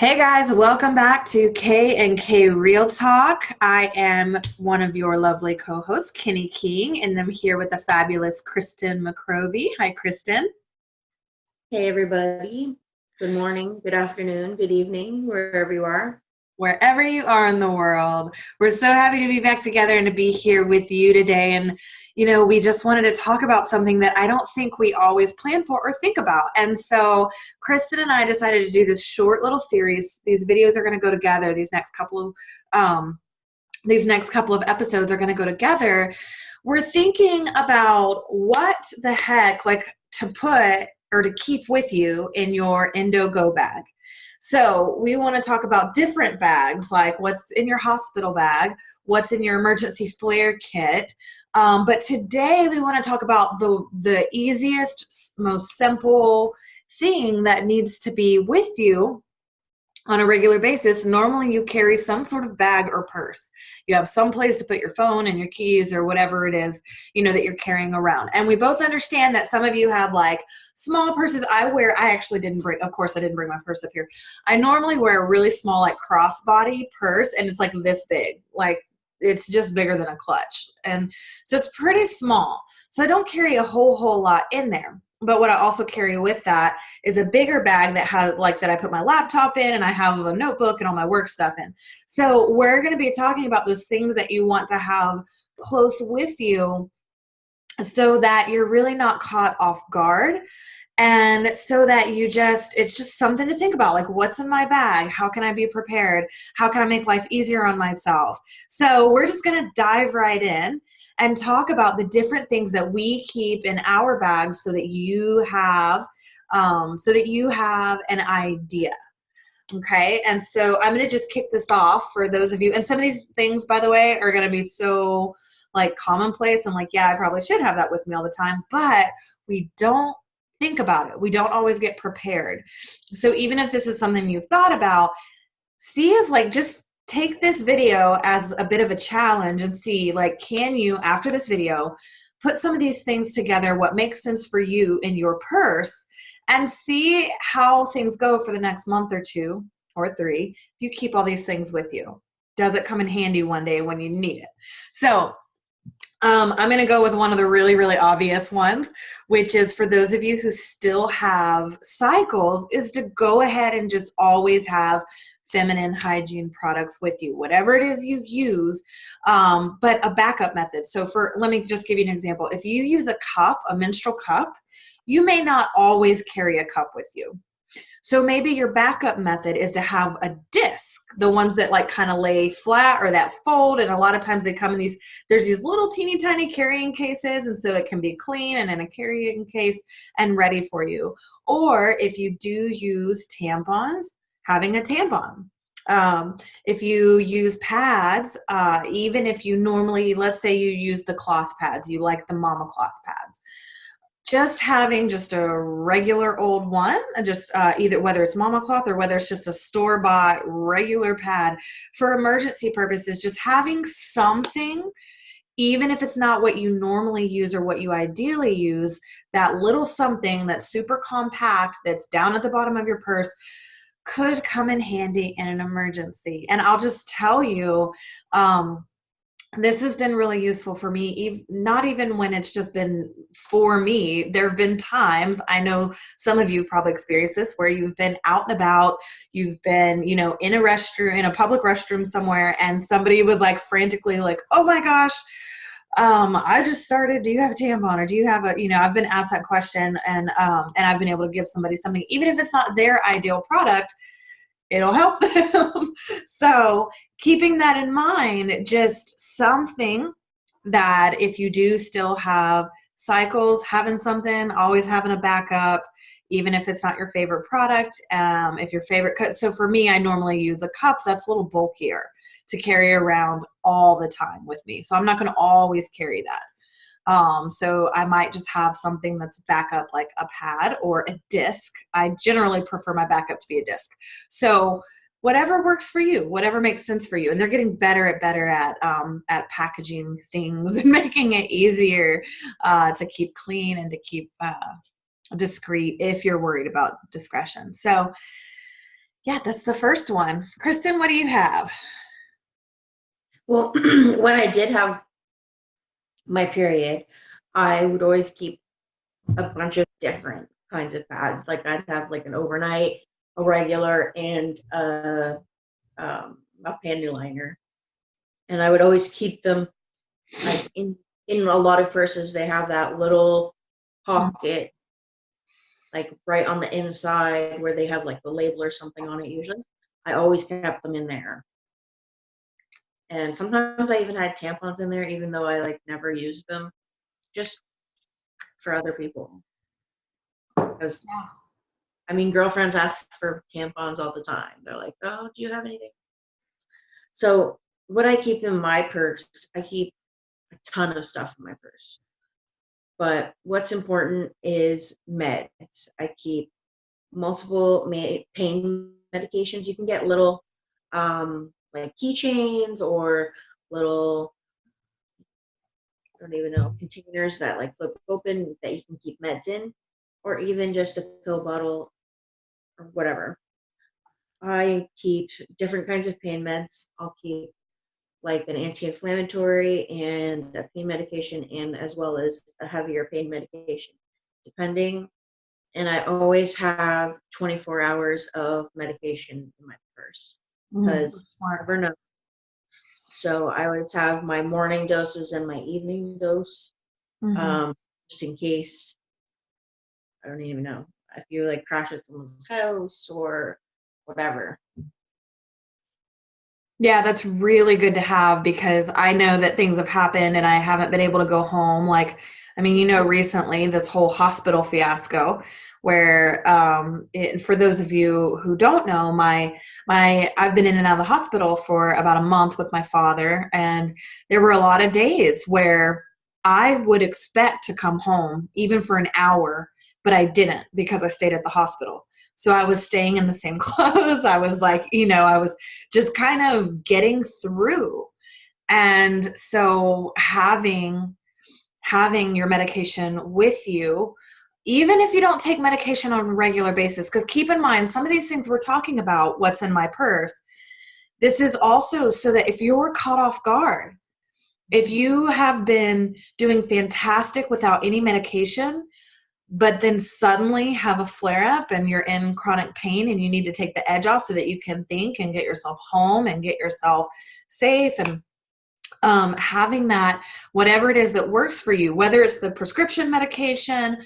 Hey guys, welcome back to K and K Real Talk. I am one of your lovely co-hosts, Kenny King, and I'm here with the fabulous Kristen McCrovey. Hi, Kristen. Hey, everybody. Good morning, good afternoon, good evening, wherever you are. Wherever you are in the world, we're so happy to be back together and to be here with you today. And, we just wanted to talk about something that I don't think we always plan for or think about. And so Kristen and I decided to do this short little series. These videos are going to go together. These next couple of episodes are going to go together. We're thinking about what the heck, like, to put or to keep with you in your Endo Go bag. So we want to talk about different bags, like what's in your hospital bag, what's in your emergency flare kit. But today we want to talk about the easiest, most simple thing that needs to be with you on a regular basis. Normally you carry some sort of bag or purse. You have some place to put your phone and your keys or whatever it is, that you're carrying around. And we both understand that some of you have like small purses. Of course I didn't bring my purse up here. I normally wear a really small, like, crossbody purse, and it's like this big, like it's just bigger than a clutch. And so it's pretty small. So I don't carry a whole lot in there. But what I also carry with that is a bigger bag that has, like, that I put my laptop in, and I have a notebook and all my work stuff in. So we're going to be talking about those things that you want to have close with you so that you're really not caught off guard. And so that it's just something to think about, like, what's in my bag? How can I be prepared? How can I make life easier on myself? So we're just going to dive right in and talk about the different things that we keep in our bags so that you have an idea. Okay. And so I'm going to just kick this off for those of you. And some of these things, by the way, are going to be so, like, commonplace. And, like, yeah, I probably should have that with me all the time, but we don't think about it. We don't always get prepared. So even if this is something you've thought about, see if, like, just take this video as a bit of a challenge and see, like, can you, after this video, put some of these things together, what makes sense for you in your purse, and see how things go for the next month or two or three if you keep all these things with you. Does it come in handy one day when you need it? So I'm going to go with one of the really, really obvious ones, which is for those of you who still have cycles, is to go ahead and just always have feminine hygiene products with you, whatever it is you use, but a backup method. So let me just give you an example. If you use a menstrual cup, you may not always carry a cup with you. So maybe your backup method is to have a disc, the ones that, like, kind of lay flat or that fold. And a lot of times they come in there's these little teeny tiny carrying cases. And so it can be clean and in a carrying case and ready for you. Or if you do use tampons, having a tampon. If you use pads, even if you normally, let's say you use the cloth pads, you like the mama cloth pads, just having just a regular old one, just either whether it's mama cloth or whether it's just a store-bought regular pad for emergency purposes, just having something, even if it's not what you normally use or what you ideally use, that little something that's super compact that's down at the bottom of your purse could come in handy in an emergency. And I'll just tell you, this has been really useful for me, not even when it's just been for me. There have been times, I know some of you probably experienced this, where you've been out and about, you've been, in a restroom, in a public restroom somewhere, and somebody was, like, frantically like, oh my gosh, I just started, do you have a tampon, or do you have I've been asked that question, and I've been able to give somebody something, even if it's not their ideal product, it'll help them. So keeping that in mind, just something that if you do still have cycles, having something, always having a backup, even if it's not your favorite product, if your favorite cut. So for me, I normally use a cup that's a little bulkier to carry around all the time with me. So I'm not going to always carry that. So I might just have something that's backup, like a pad or a disc. I generally prefer my backup to be a disc. So whatever works for you, whatever makes sense for you. And they're getting better at packaging things and making it easier to keep clean and to keep discreet if you're worried about discretion. So Yeah, that's the first one. Kristen, what do you have? Well, when I did have my period, I would always keep a bunch of different kinds of pads. Like I'd have like an overnight, a regular, and a panty liner. And I would always keep them like in a lot of purses. They have that little pocket like right on the inside where they have like the label or something on it. Usually, I always kept them in there. And sometimes I even had tampons in there, even though I like never used them, just for other people. Because Yeah. I mean, girlfriends ask for tampons all the time. They're like, "Oh, do you have anything?" So what I keep in my purse, I keep a ton of stuff in my purse. But what's important is meds. I keep multiple pain medications. You can get little like keychains or little, I don't even know, containers that like flip open that you can keep meds in, or even just a pill bottle or whatever. I keep different kinds of pain meds. I'll keep like an anti-inflammatory and a pain medication, and as well as a heavier pain medication, depending. And I always have 24 hours of medication in my purse because you Smart. never know. So I always have my morning doses and my evening dose, Mm-hmm. just in case. I don't even know if you like crash at someone's house or whatever. Yeah, that's really good to have because I know that things have happened and I haven't been able to go home. Like, I mean, recently this whole hospital fiasco where, for those of you who don't know, I've been in and out of the hospital for about a month with my father, and there were a lot of days where I would expect to come home even for an hour, but I didn't because I stayed at the hospital. So I was staying in the same clothes. I was like, I was just kind of getting through. And so having your medication with you, even if you don't take medication on a regular basis, because keep in mind, some of these things we're talking about, what's in my purse, this is also so that if you're caught off guard, if you have been doing fantastic without any medication, but then suddenly have a flare up and you're in chronic pain and you need to take the edge off so that you can think and get yourself home and get yourself safe, and having that, whatever it is that works for you, whether it's the prescription medication,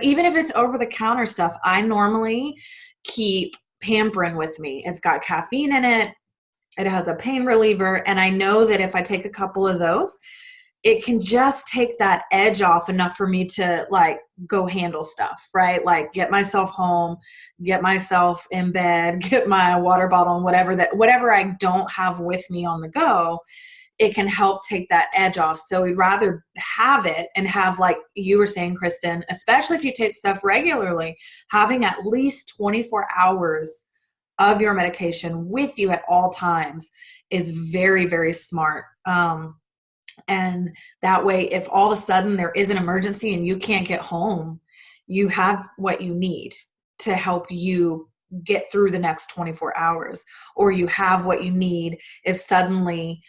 even if it's over the counter stuff, I normally keep Pamprin with me. It's got caffeine in it. It has a pain reliever. And I know that if I take a couple of those, it can just take that edge off enough for me to like go handle stuff, right? Like get myself home, get myself in bed, get my water bottle and whatever I don't have with me on the go, it can help take that edge off. So we'd rather have it and have, like you were saying, Kristen, especially if you take stuff regularly, having at least 24 hours of your medication with you at all times is very, very smart. And that way, if all of a sudden there is an emergency and you can't get home, you have what you need to help you get through the next 24 hours, or you have what you need if suddenly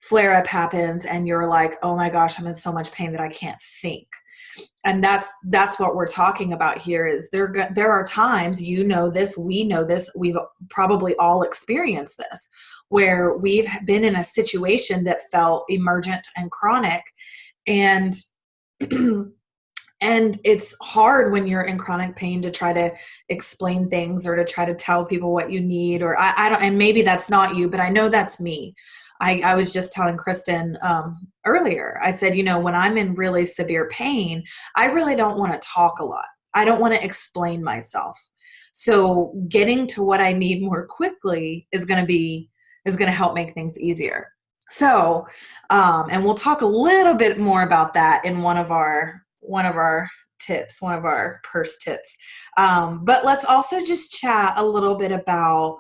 flare up happens and you're like, oh my gosh, I'm in so much pain that I can't think. And that's what we're talking about here. Is there are times, we know this, we've probably all experienced this, where we've been in a situation that felt emergent and chronic, and and it's hard when you're in chronic pain to try to explain things or to try to tell people what you need, or I don't, and maybe that's not you, but I know that's me. I was just telling Kristen earlier, I said, when I'm in really severe pain, I really don't want to talk a lot. I don't want to explain myself. So getting to what I need more quickly is going to help make things easier. So, and we'll talk a little bit more about that in one of our tips, one of our purse tips. But let's also just chat a little bit about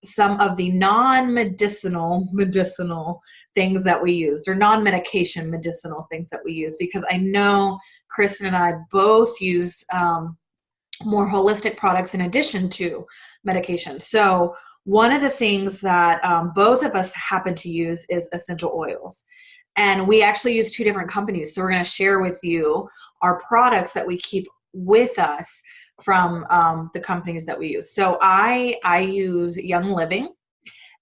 some of the medicinal things that we use, or non-medication medicinal things that we use, because I know Kristen and I both use more holistic products in addition to medication. So one of the things that both of us happen to use is essential oils. And we actually use two different companies. So we're going to share with you our products that we keep with us from the companies that we use. So I use Young Living.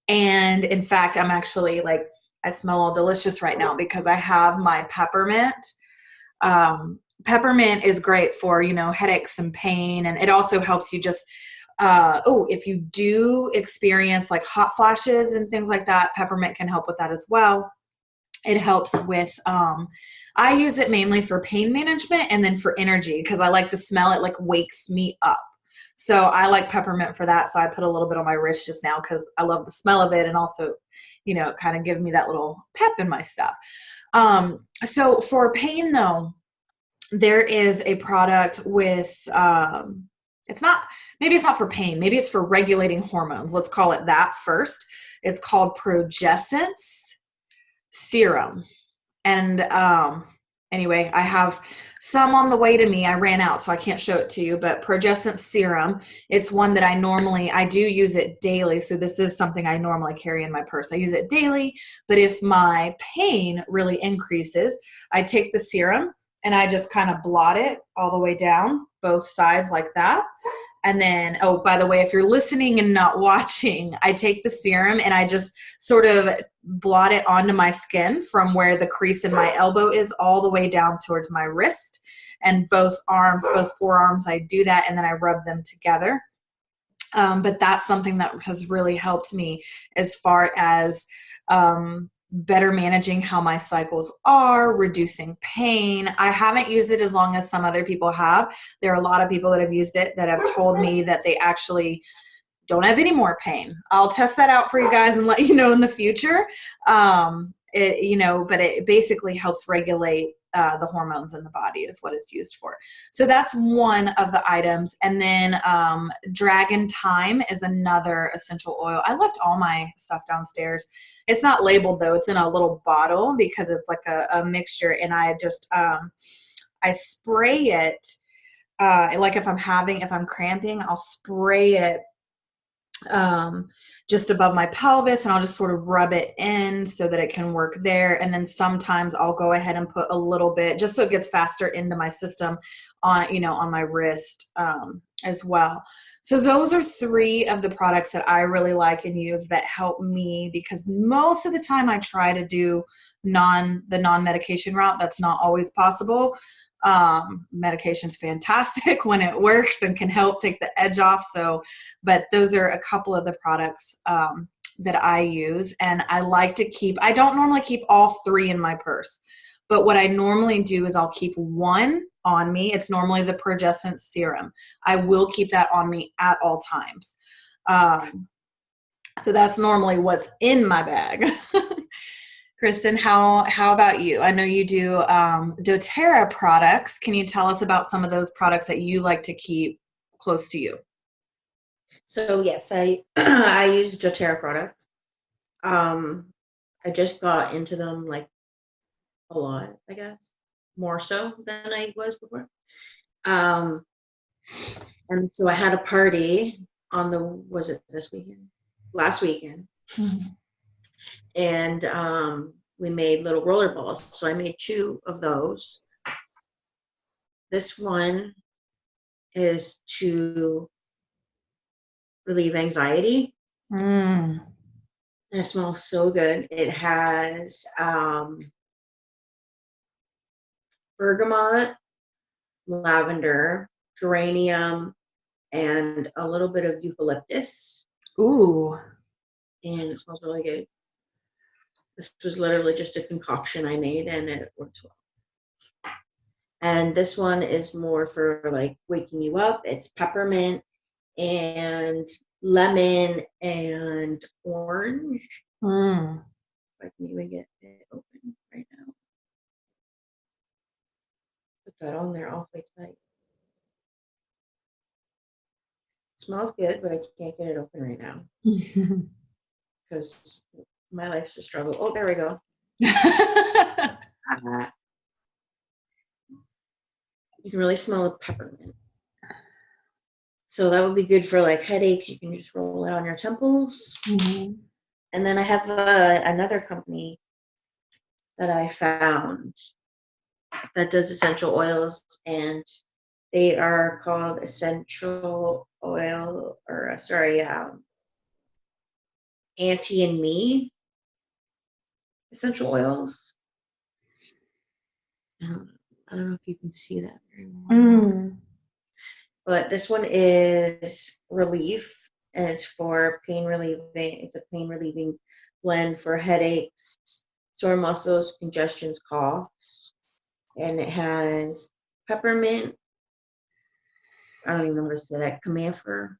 And in fact, I'm actually like, I smell all delicious right now because I have my peppermint. Peppermint is great for, headaches and pain. And it also helps you just, if you do experience like hot flashes and things like that, peppermint can help with that as well. It helps with, I use it mainly for pain management and then for energy because I like the smell. It like wakes me up. So I like peppermint for that. So I put a little bit on my wrist just now because I love the smell of it. And also, it kind of gives me that little pep in my step. So for pain though, there is a product with, it's not for pain. Maybe it's for regulating hormones. Let's call it that first. It's called Progessence Serum. And anyway, I have some on the way to me. I ran out, so I can't show it to you, but Progessence Serum, it's one that I do use it daily. So this is something I normally carry in my purse. I use it daily, but if my pain really increases, I take the serum and I just kind of blot it all the way down, both sides like that. And then, oh, by the way, if you're listening and not watching, I take the serum and I just sort of blot it onto my skin from where the crease in my elbow is all the way down towards my wrist. And both forearms, I do that and then I rub them together. But that's something that has really helped me as far as better managing how my cycles are, reducing pain. I haven't used it as long as some other people have. There are a lot of people that have used it that have told me that they actually don't have any more pain. I'll test that out for you guys and let you know in the future. But it basically helps regulate the hormones in the body is what it's used for. So that's one of the items. And then Dragon Thyme is another essential oil. I left all my stuff downstairs. It's not labeled though. It's in a little bottle because it's like a mixture. And I just, I spray it like if I'm cramping, I'll spray it just above my pelvis and I'll just sort of rub it in so that it can work there. And then sometimes I'll go ahead and put a little bit just so it gets faster into my system on my wrist as well. So those are three of the products that I really like and use that help me because most of the time I try to do the non-medication route. That's not always possible. Medication's fantastic when it works and can help take the edge off. But those are a couple of the products that I use. And I don't normally keep all three in my purse, but what I normally do is I'll keep one on me. It's normally the Progessence Serum. I will keep that on me at all times. So that's normally what's in my bag. Kristen, how about you? I know you do doTERRA products. Can you tell us about some of those products that you like to keep close to you? So yes, I use doTERRA products. I just got into them like a lot, I guess, more so than I was before. And so I had a party was it this weekend? Last weekend. Mm-hmm. And we made little roller balls. So I made 2 of those. This one is to relieve anxiety. Mm. It smells so good. It has bergamot, lavender, geranium, and a little bit of eucalyptus. Ooh. And it smells really good. This was literally just a concoction I made and it works well. And this one is more for like waking you up. It's peppermint and lemon and orange. If I can even get it open right now. Put that on there awfully tight. It smells good, but I can't get it open right now. Because my life's a struggle. Oh, there we go. You can really smell the peppermint. So that would be good for like headaches. You can just roll it on your temples. Mm-hmm. And then I have another company that I found that does essential oils, and they are called essential oil, or sorry, Auntie and Me essential oils. I don't know if you can see that very well. Mm. But this one is relief, and it's for pain relieving. It's a pain relieving blend for headaches, sore muscles, congestions, coughs, and it has peppermint. I don't even know how to say that. Camphor,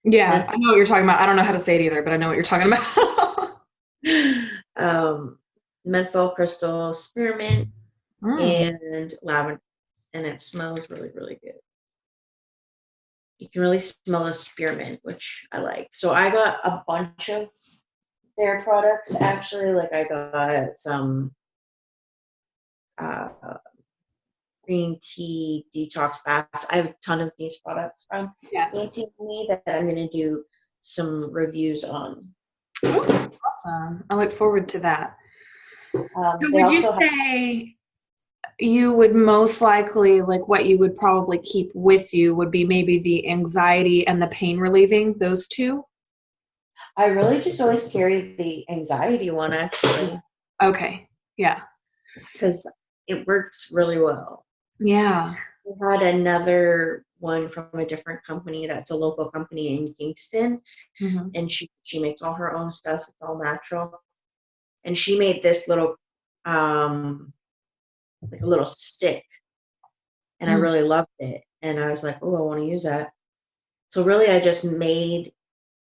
Yeah, I menthol, know what you're talking about. I don't know how to say it either, but I know what you're talking about. um, menthol crystal, spearmint, Mm. and lavender, and it smells really, really good. You can really smell the spearmint, which I like. So I got a bunch of their products actually. Like I got some uh, green tea detox baths. I have a ton of these products from Yeah. Auntie Me that I'm going to do some reviews on. Ooh, awesome. I look forward to that. So They would you also have, say you would most likely, like what you would probably keep with you would be maybe the anxiety and the pain relieving, those two? I really just always carry the anxiety one actually Okay. Yeah. because it works really well. Yeah. We had another one from a different company that's a local company in Kingston, Hmm. and she makes all her own stuff. It's all natural, and she made this little like a little stick, and I Mm. really loved it. And I was like, oh, I want to use that. So really, I just made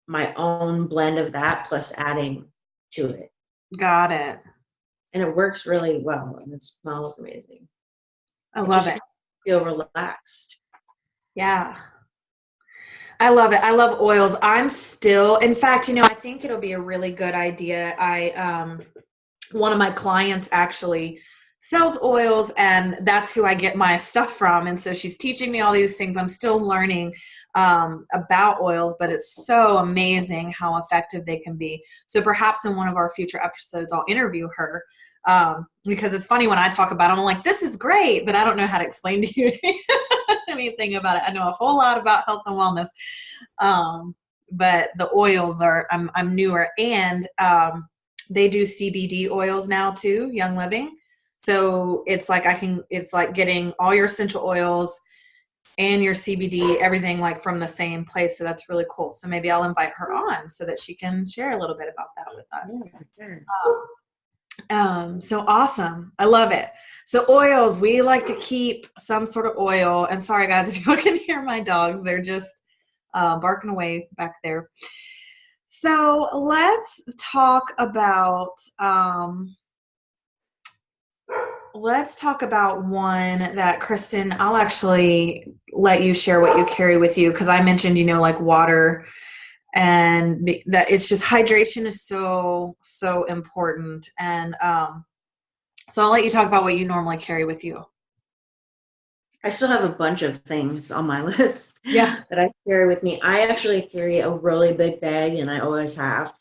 my own blend of that plus adding to it, Got it. and it works really well, and it smells amazing. I It love it. just feel relaxed. Yeah. I love it. I love oils. I'm still, in fact, I think it'll be a really good idea. One of my clients actually sells oils, and that's who I get my stuff from. And so she's teaching me all these things. I'm still learning about oils, but it's so amazing how effective they can be. So perhaps in one of our future episodes, I'll interview her, because it's funny when I talk about it, I'm like, this is great, but I don't know how to explain to you anything about it. I know a whole lot about health and wellness. But the oils I'm newer, and they do CBD oils now too, Young Living. So it's like getting all your essential oils and your CBD, everything like from the same place. So that's really cool. So maybe I'll invite her on so that she can share a little bit about that with us. Yeah, for sure. So awesome. I love it. So oils, we like to keep some sort of oil. And sorry guys, if you can hear my dogs, they're just barking away back there. So let's talk about one that, Kristen, I'll actually let you share what you carry with you, because I mentioned, like water, and that it's just hydration is so, so important. And so I'll let you talk about what you normally carry with you. I still have a bunch of things on my list Yeah. that I carry with me. I actually carry a really big bag, and I always have.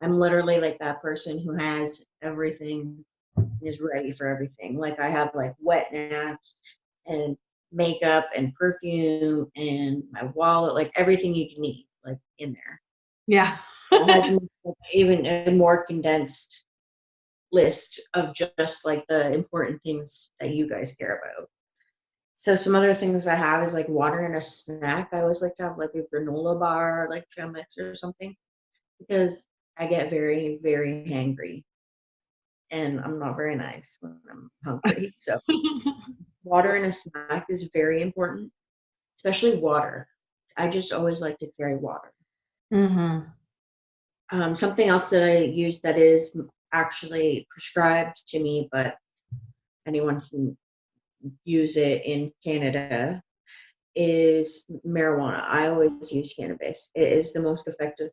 I'm literally like that person who has everything and is ready for everything. Like I have like wet naps and makeup and perfume and my wallet, like everything you can need, like in there. Yeah. I had to make even a more condensed list of just like the important things that you guys care about. So some other things I have is like water and a snack. I always like to have like a granola bar, like trail mix or something, because I get very, very hangry, and I'm not very nice when I'm hungry. So water and a snack is very important, especially water. I just always like to carry water. Mm-hmm. Something else that I use that is actually prescribed to me, but anyone can use it in Canada, is marijuana. I always use cannabis. It is the most effective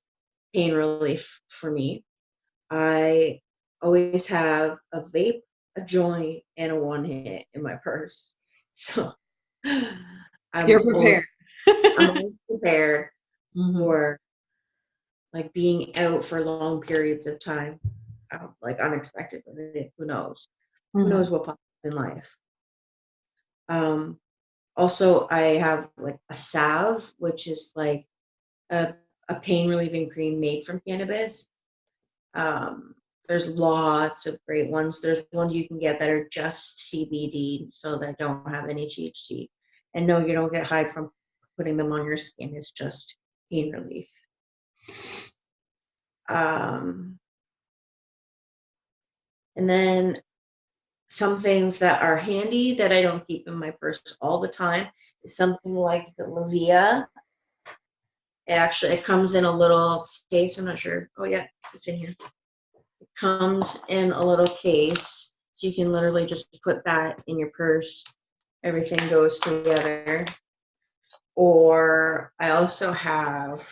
pain relief for me. I always have a vape, a joint, and a one hit in my purse. So You're I'm always prepared. I'm always prepared Mm-hmm. for like being out for long periods of time, like unexpectedly. Who knows? Who Mm-hmm. knows what pops up in life? Um, Also, I have like a salve, which is like a, a pain relieving cream made from cannabis. Um, there's lots of great ones. There's ones you can get that are just CBD, so that don't have any THC. And no, you don't get high from putting them on your skin. It's just pain relief. Um, and then some things that are handy that I don't keep in my purse all the time is something like the Levia. It comes in a little case. I'm not sure. Oh yeah, it's in here. It comes in a little case, so you can literally just put that in your purse. Everything goes together. Or I also have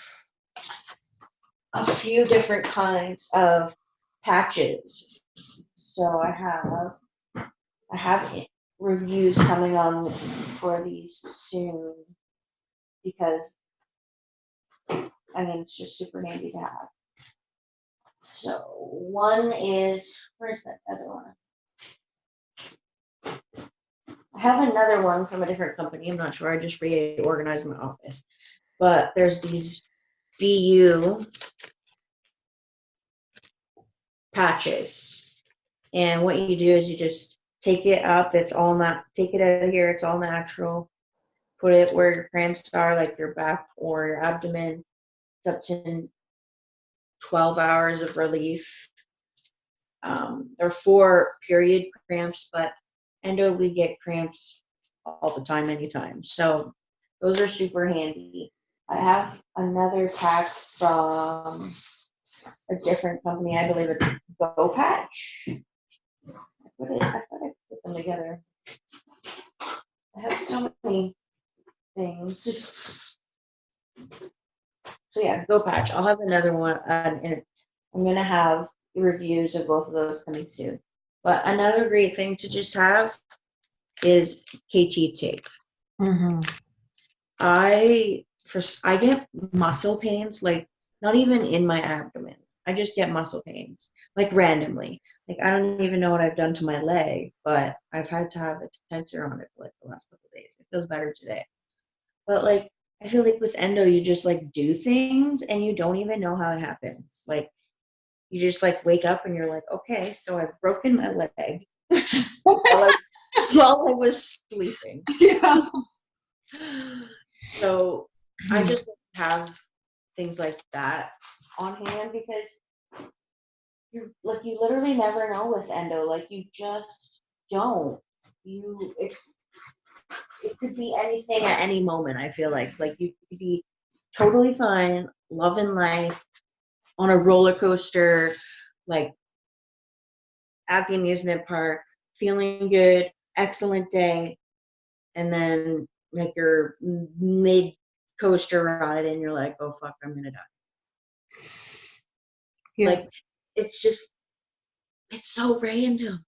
a few different kinds of patches. So I have reviews coming on for these soon because I mean it's just super handy to have. So one is, where's that other one? I have another one from a different company. I'm not sure. I just reorganized my office. But there's these BU patches. And what you do is you just take it up. Take it out of here. It's all natural. Put it where your cramps are, like your back or your abdomen. It's up to 12 hours of relief. They're for period cramps, but endo, we get cramps all the time, anytime. So those are super handy. I have another pack from a different company. I believe it's Go Patch. I thought I put them together. I have so many things. So yeah, Go Patch. I'll have another one, and I'm gonna have reviews of both of those coming soon. But another great thing to just have is KT tape. Mm-hmm. I get muscle pains, like not even in my abdomen. I just get muscle pains, like randomly. Like I don't even know what I've done to my leg, but I've had to have a tensor on it for like the last couple of days. It feels better today. But like I feel like with endo, you just like do things and you don't even know how it happens. Like you just like wake up and you're like, okay, so I've broken my leg while I was sleeping. Yeah. So I just have things like that on hand because you literally never know with endo. Like you just don't. It could be anything at any moment. I feel like you could be totally fine, loving life on a roller coaster, like at the amusement park, feeling good, excellent day, and then like you're mid coaster ride and you're like, oh fuck, I'm gonna die. Yeah. Like it's so random.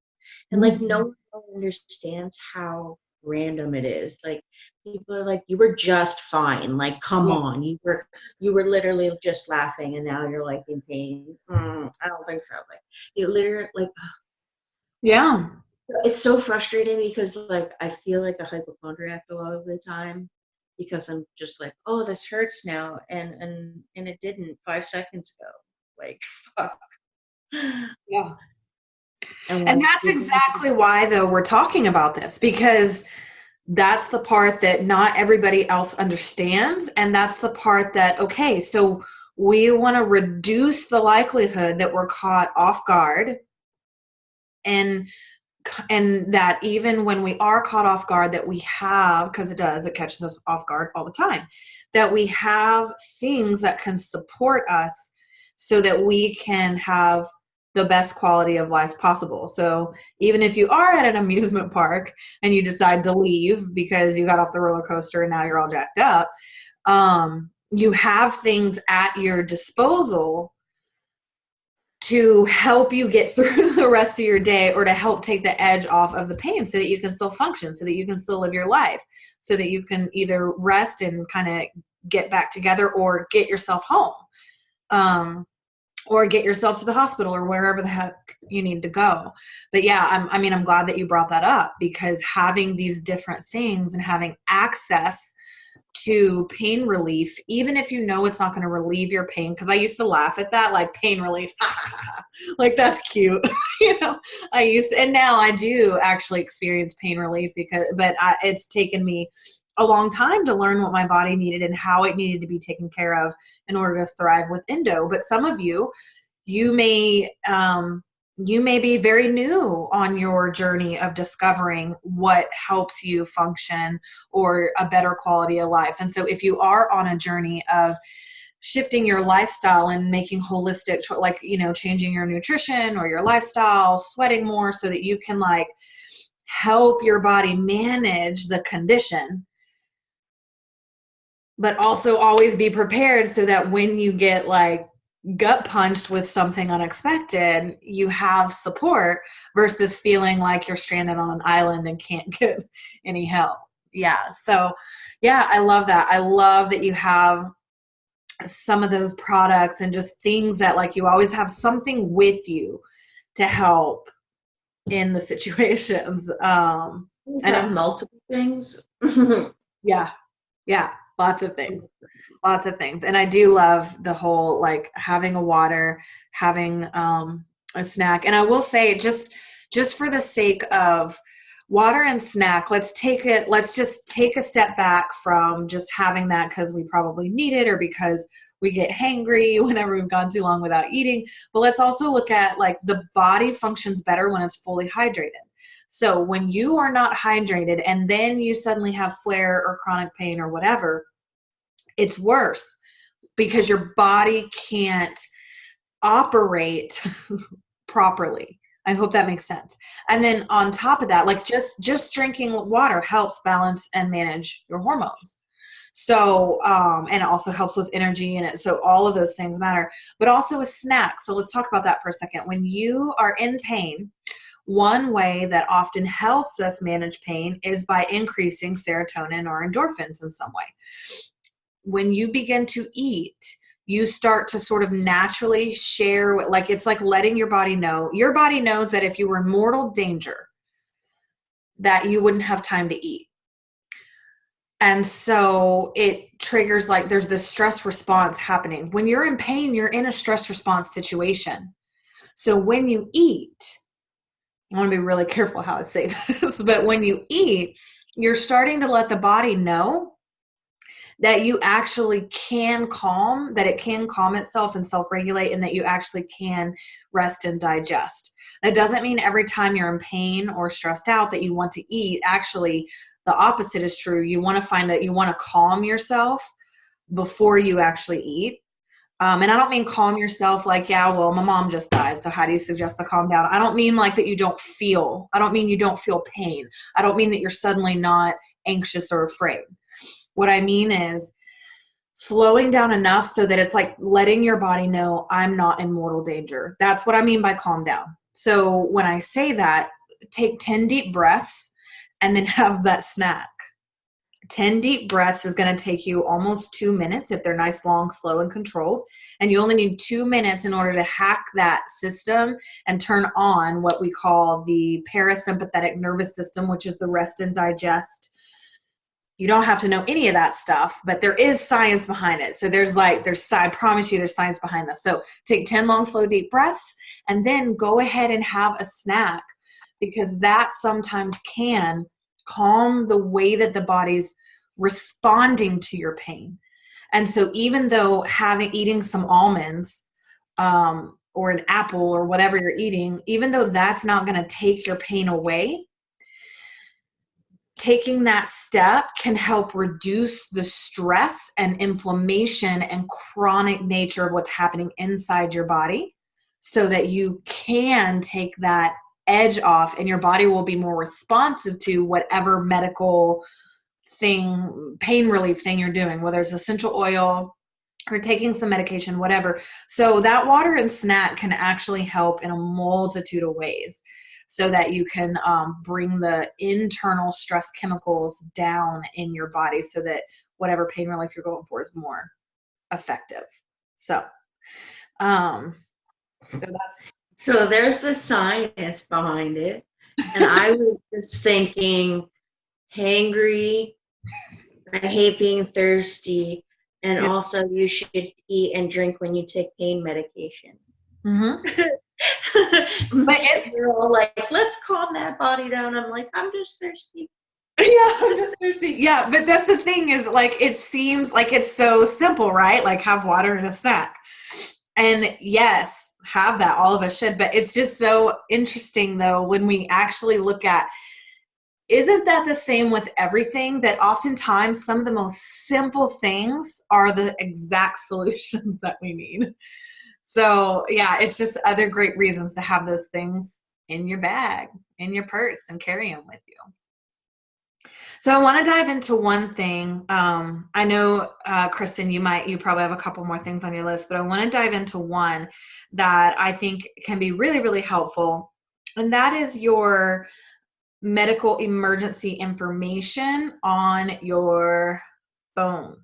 And like Mm-hmm. no one understands how random it is. Like people are like, you were just fine. Like, come Yeah. on. You were literally just laughing and now you're like in pain. I don't think so. Like you literally like Yeah. it's so frustrating because like I feel like a hypochondriac a lot of the time because I'm just like, oh, this hurts now, and it didn't 5 seconds ago. Like fuck. Yeah. And And like that's exactly why, though, we're talking about this, because that's the part that not everybody else understands. And that's the part that, okay, so we want to reduce the likelihood that we're caught off guard, and that even when we are caught off guard, that we have, because it catches us off guard all the time, that we have things that can support us so that we can have the best quality of life possible. So even if you are at an amusement park and you decide to leave because you got off the roller coaster and now you're all jacked up, you have things at your disposal to help you get through the rest of your day, or to help take the edge off of the pain so that you can still function, so that you can still live your life, so that you can either rest and kind of get back together, or get yourself home, or get yourself to the hospital, or wherever the heck you need to go. But yeah, I'm glad that you brought that up, because having these different things and having access to pain relief, even if you know it's not going to relieve your pain, because I used to laugh at that, like, pain relief, like, that's cute. I used to, and now I do actually experience pain relief, it's taken me a long time to learn what my body needed and how it needed to be taken care of in order to thrive with endo. But some of you may be very new on your journey of discovering what helps you function or a better quality of life. And so if you are on a journey of shifting your lifestyle and making holistic, like, changing your nutrition or your lifestyle, sweating more so that you can, like, help your body manage the condition, but also always be prepared so that when you get, like, gut punched with something unexpected, you have support, versus feeling like you're stranded on an island and can't get any help. Yeah. So yeah, I love that. I love that you have some of those products and just things that, like, you always have something with you to help in the situations. And have multiple things. Yeah. Lots of things. And I do love the whole, like, having a water, having a snack. And I will say, just for the sake of water and snack, let's just take a step back from just having that because we probably need it, or because we get hangry whenever we've gone too long without eating. But let's also look at, like, the body functions better when it's fully hydrated. So when you are not hydrated and then you suddenly have flare or chronic pain or whatever, it's worse, because your body can't operate properly. I hope that makes sense. And then on top of that, like, just drinking water helps balance and manage your hormones. So, and it also helps with energy in it. So all of those things matter, but also a snack. So let's talk about that for a second. When you are in pain, one way that often helps us manage pain is by increasing serotonin or endorphins in some way. When you begin to eat, you start to sort of naturally share, like, it's like letting your body know. Your body knows that if you were in mortal danger, that you wouldn't have time to eat. And so it triggers, like, there's this stress response happening. When you're in pain, you're in a stress response situation. So when you eat, I want to be really careful how I say this, but when you eat, you're starting to let the body know that you actually can calm, that it can calm itself and self-regulate, and that you actually can rest and digest. That doesn't mean every time you're in pain or stressed out that you want to eat. Actually, the opposite is true. You want to calm yourself before you actually eat. And I don't mean calm yourself like, yeah, well, my mom just died, so how do you suggest to calm down? I don't mean like that I don't mean you don't feel pain. I don't mean that you're suddenly not anxious or afraid. What I mean is slowing down enough so that it's like letting your body know, I'm not in mortal danger. That's what I mean by calm down. So when I say that, take 10 deep breaths and then have that snack. 10 deep breaths is going to take you almost 2 minutes if they're nice, long, slow, and controlled. And you only need 2 minutes in order to hack that system and turn on what we call the parasympathetic nervous system, which is the rest and digest. You don't have to know any of that stuff, but there is science behind it. So I promise you there's science behind this. So take 10 long, slow, deep breaths, and then go ahead and have a snack, because that sometimes can calm the way that the body's responding to your pain. And so even though eating some almonds or an apple or whatever you're eating, even though that's not going to take your pain away, taking that step can help reduce the stress and inflammation and chronic nature of what's happening inside your body, so that you can take that edge off and your body will be more responsive to whatever medical thing, pain relief thing you're doing, whether it's essential oil or taking some medication, whatever. So that water and snack can actually help in a multitude of ways so that you can bring the internal stress chemicals down in your body so that whatever pain relief you're going for is more effective. So, so there's the science behind it. And I was just thinking, hangry, I hate being thirsty, and yeah. also you should eat and drink when you take pain medication. Mm-hmm. But you're all like, let's calm that body down. I'm like, I'm just thirsty. Yeah, I'm just thirsty. Yeah, but that's the thing is, like, it seems like it's so simple, right? Like, have water and a snack. And yes, have that. All of us should. But it's just so interesting, though, when we actually look at, isn't that the same with everything? That oftentimes some of the most simple things are the exact solutions that we need. So, yeah, it's just other great reasons to have those things in your bag, in your purse, and carry them with you. So I want to dive into one thing. I know, Kristen, you probably have a couple more things on your list, but I want to dive into one that I think can be really, really helpful. And that is your medical emergency information on your phone.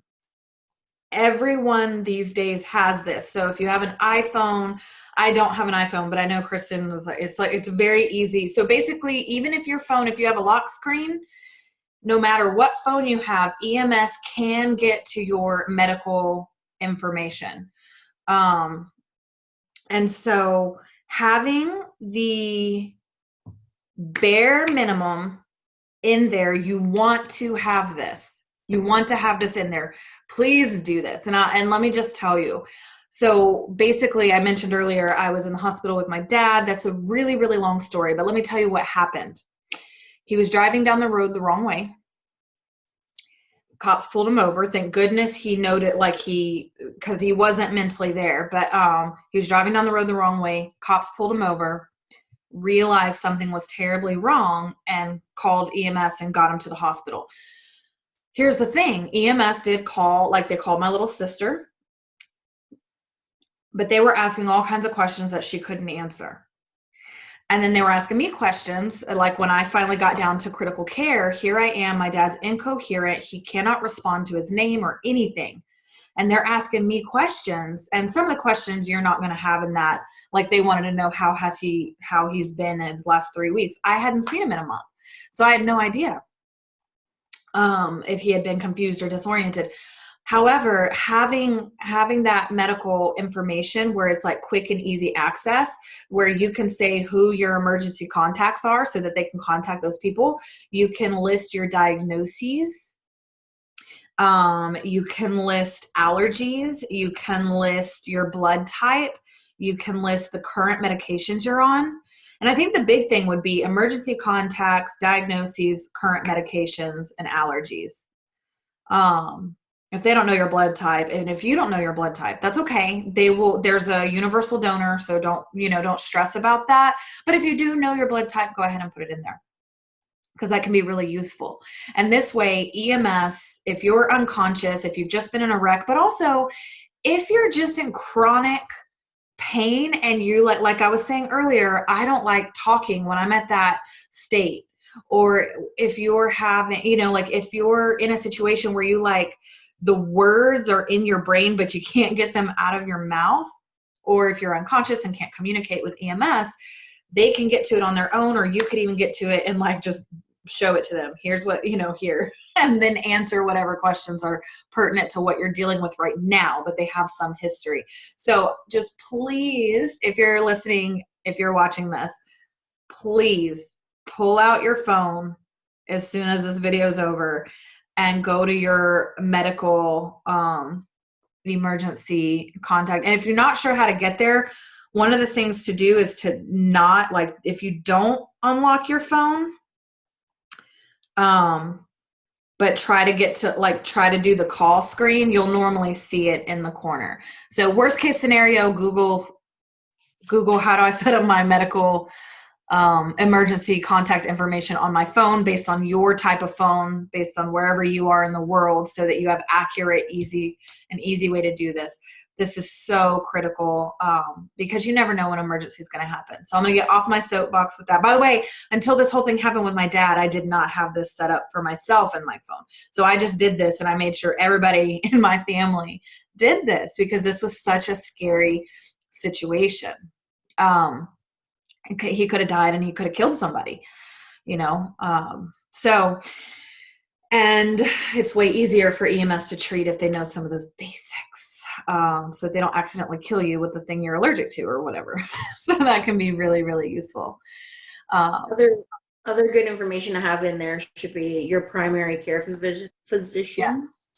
Everyone these days has this. So if you have an iPhone, I don't have an iPhone, but I know Kristen was like, it's very easy. So basically, even if your phone, if you have a lock screen, no matter what phone you have, EMS can get to your medical information. And so having the bare minimum in there, you want to have this. You want to have this in there. Please do this. And let me just tell you. So basically, I mentioned earlier, I was in the hospital with my dad. That's a really, really long story, but let me tell you what happened. He was driving down the road the wrong way. Cops pulled him over. Thank goodness he noted, because he wasn't mentally there, but he was driving down the road the wrong way. Cops pulled him over, realized something was terribly wrong, and called EMS and got him to the hospital. Here's the thing. EMS did call, they called my little sister, but they were asking all kinds of questions that she couldn't answer. And then they were asking me questions, like when I finally got down to critical care, here I am, my dad's incoherent. He cannot respond to his name or anything. And they're asking me questions. And some of the questions you're not going to have in that, like they wanted to know how he's been in his last 3 weeks. I hadn't seen him in a month. So I had no idea if he had been confused or disoriented. However, having that medical information where it's like quick and easy access, where you can say who your emergency contacts are so that they can contact those people. You can list your diagnoses. You can list allergies. You can list your blood type. You can list the current medications you're on. And I think the big thing would be emergency contacts, diagnoses, current medications, and allergies. If they don't know your blood type, and if you don't know your blood type, that's okay. There's a universal donor, so don't stress about that. But if you do know your blood type, go ahead and put it in there, because that can be really useful. And this way, EMS, if you're unconscious, if you've just been in a wreck, but also if you're just in chronic pain and you like I was saying earlier, I don't like talking when I'm at that state. Or if you're having, if you're in a situation where you the words are in your brain, but you can't get them out of your mouth, or if you're unconscious and can't communicate with EMS, they can get to it on their own, or you could even get to it and just show it to them. Here's what, here, and then answer whatever questions are pertinent to what you're dealing with right now, but they have some history. So just please, if you're listening, if you're watching this, please pull out your phone as soon as this video is over and go to your medical emergency contact. And if you're not sure how to get there, one of the things to do is to not, if you don't unlock your phone, but try to get to try to do the call screen, you'll normally see it in the corner. So worst case scenario, Google how do I set up my medical emergency contact information on my phone based on your type of phone, based on wherever you are in the world, so that you have accurate, easy way to do this. This is so critical because you never know when an emergency is going to happen. So I'm going to get off my soapbox with that. By the way, until this whole thing happened with my dad, I did not have this set up for myself in my phone. So I just did this, and I made sure everybody in my family did this because this was such a scary situation. He could have died and he could have killed somebody, so, and it's way easier for EMS to treat if they know some of those basics. So they don't accidentally kill you with the thing you're allergic to or whatever. So that can be really, really useful. Other good information to have in there should be your primary care physician, yes,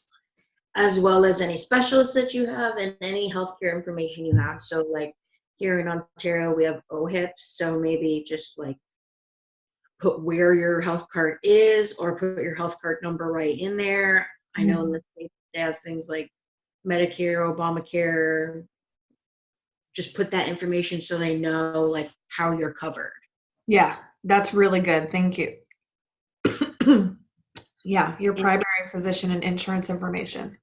as well as any specialists that you have and any healthcare information you have. So like here in Ontario, we have OHIP, so maybe just like put where your health card is or put your health card number right in there. I know in the States they have things like Medicare, Obamacare. Just put that information so they know like how you're covered. Yeah, that's really good. Thank you. Yeah, your primary physician and insurance information.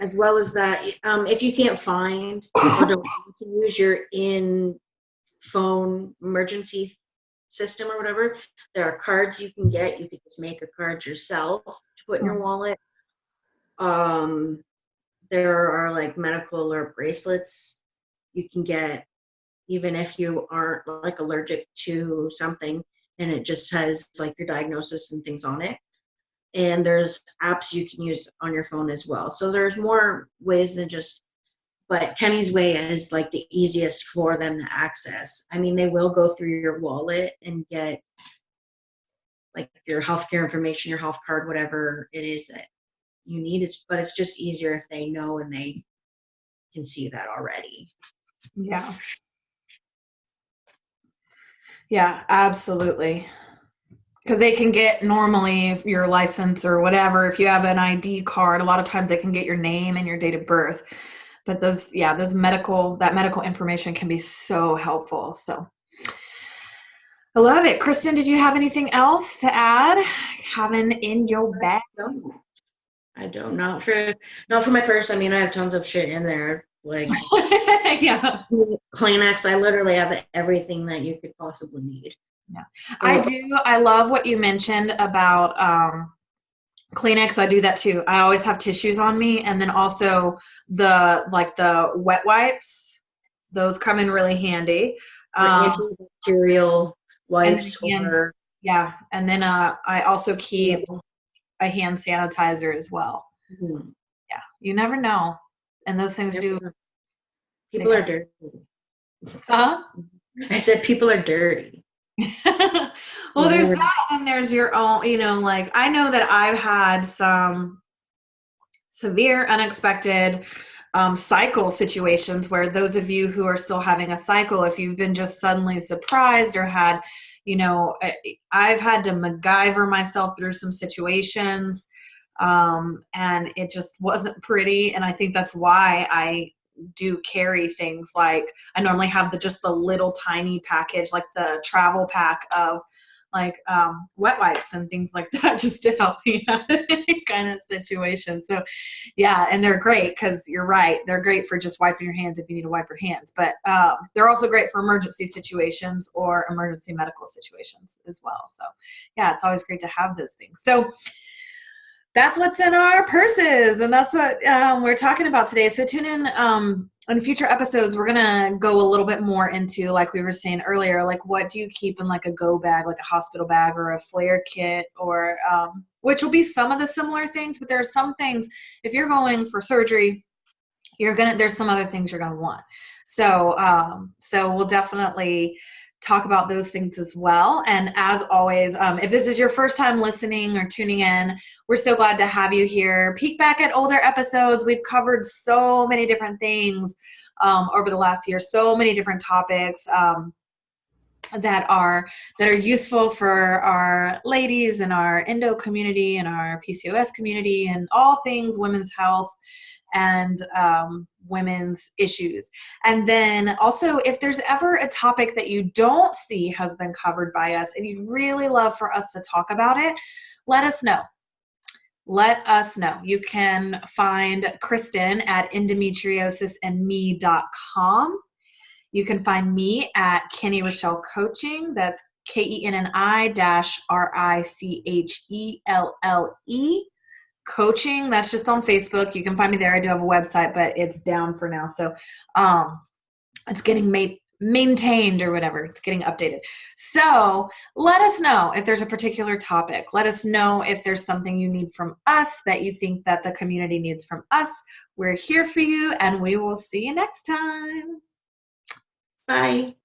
As well as that, if you can't find or don't want to use your in-phone emergency system or whatever, there are cards you can get. You could just make a card yourself to put in your wallet. There are like medical alert bracelets you can get, even if you aren't like allergic to something, and it just says like your diagnosis and things on it. And there's apps you can use on your phone as well. So there's more ways than just, but Kenny's Way is like the easiest for them to access. I mean, they will go through your wallet and get like your healthcare information, your health card, whatever it is that you need. But it's just easier if they know and they can see that already. Yeah. Yeah, absolutely. Because they can get normally if your license or whatever, if you have an ID card, a lot of times they can get your name and your date of birth. But that medical information can be so helpful. So I love it. Kristen, did you have anything else to add? Having in your bag? I don't know. Not for my purse. I mean, I have tons of shit in there. Like yeah. Kleenex, I literally have everything that you could possibly need. Yeah, I do. I love what you mentioned about Kleenex. I do that too. I always have tissues on me, and then also the wet wipes. Those come in really handy. Antibacterial wipes, and then I also keep a hand sanitizer as well. Mm-hmm. Yeah, you never know, and those things do. People are dirty. Huh? I said people are dirty. Well, there's that, and there's your own, like I know that I've had some severe unexpected cycle situations where those of you who are still having a cycle, if you've been just suddenly surprised or had, I've had to MacGyver myself through some situations, and it just wasn't pretty. And I think that's why I do carry things like I normally have just the little tiny package, like the travel pack of like wet wipes and things like that, just to help me out in any kind of situation. So yeah, and they're great because you're right, they're great for just wiping your hands if you need to wipe your hands, but they're also great for emergency situations or emergency medical situations as well. So yeah, it's always great to have those things. So that's what's in our purses, and that's what we're talking about today. So tune in future episodes. We're gonna go a little bit more into, like we were saying earlier, like what do you keep in like a go bag, like a hospital bag or a flare kit, or which will be some of the similar things, but there are some things if you're going for surgery, there's some other things you're gonna want. So we'll definitely talk about those things as well. And as always, if this is your first time listening or tuning in, we're so glad to have you here. Peek back at older episodes. We've covered so many different things over the last year, so many different topics. that are useful for our ladies and our endo community and our PCOS community and all things women's health and women's issues. And then also, if there's ever a topic that you don't see has been covered by us and you'd really love for us to talk about it, let us know. Let us know. You can find Kristen at endometriosisandme.com. You can find me at Kenny Rochelle Coaching. That's KENNI-RICHELLE Coaching. That's just on Facebook. You can find me there. I do have a website, but it's down for now. So it's getting maintained or whatever. It's getting updated. So let us know if there's a particular topic. Let us know if there's something you need from us that you think that the community needs from us. We're here for you, and we will see you next time. Bye.